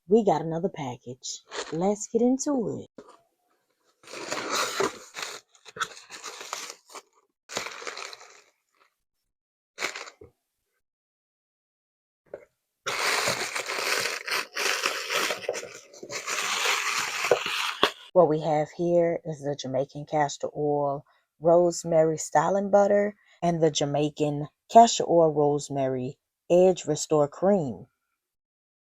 we got another package. Let's get into it. What we have here is the Jamaican castor oil rosemary styling butter and the Jamaican castor oil rosemary edge restore cream.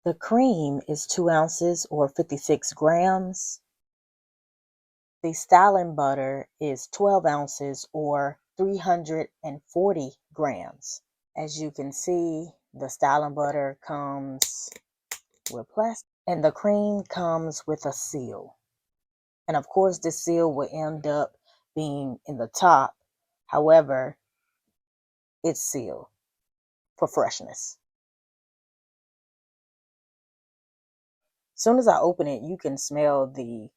The cream is 2 ounces or 56 grams. The styling butter is 12 ounces or 340 grams. As you can see, the styling butter comes with plastic and the cream comes with a seal. And of course, this seal will end up being in the top. However, it's sealed for freshness. As soon as I open it, you can smell the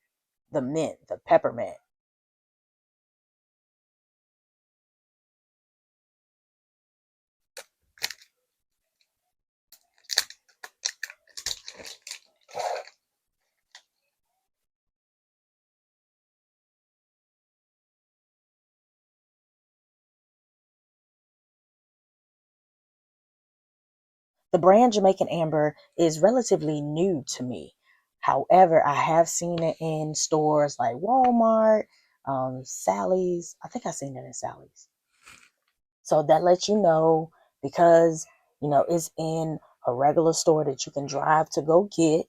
mint, the peppermint. The brand Jamaican Amber is relatively new to me. However, I have seen it in stores like Walmart, Sally's. I think I've seen it in Sally's. So that lets you know, because it's in a regular store that you can drive to go get,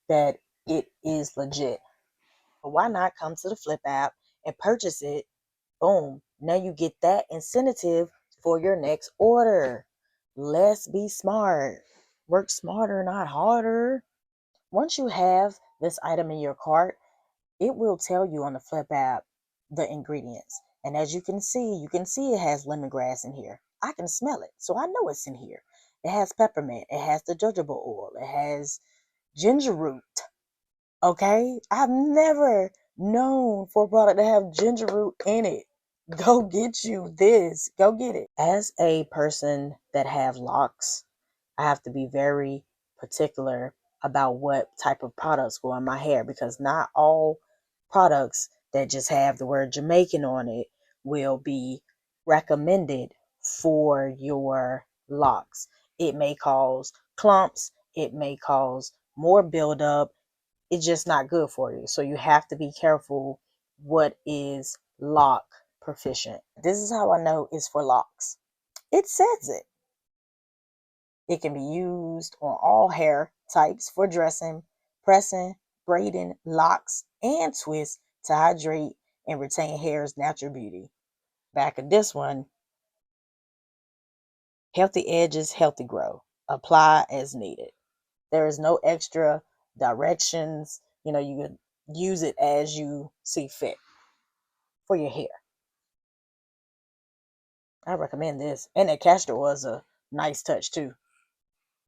that it is legit. But why not come to the Flip app and purchase it? Boom. Now you get that incentive for your next order. Let's be smart. Work smarter, not harder. Once you have this item in your cart, it will tell you on the Flip app the ingredients. And as you can see it has lemongrass in here. I can smell it, so I know it's in here. It has peppermint. It has the jojoba oil. It has ginger root. Okay? I've never known for a product to have ginger root in it. Go get you this. Go get it. As a person that have locks, I have to be very particular about what type of products go in my hair, because not all products that just have the word Jamaican on it will be recommended for your locks. It may cause clumps, it may cause more buildup. It's just not good for you. So you have to be careful what is lock proficient. This is how I know it's for locks. It says it. It can be used on all hair types for dressing, pressing, braiding, locks, and twists to hydrate and retain hair's natural beauty. Back of this one, healthy edges, healthy grow. Apply as needed. There is no extra directions. You can use it as you see fit for your hair. I recommend this. And that castor oil is a nice touch too.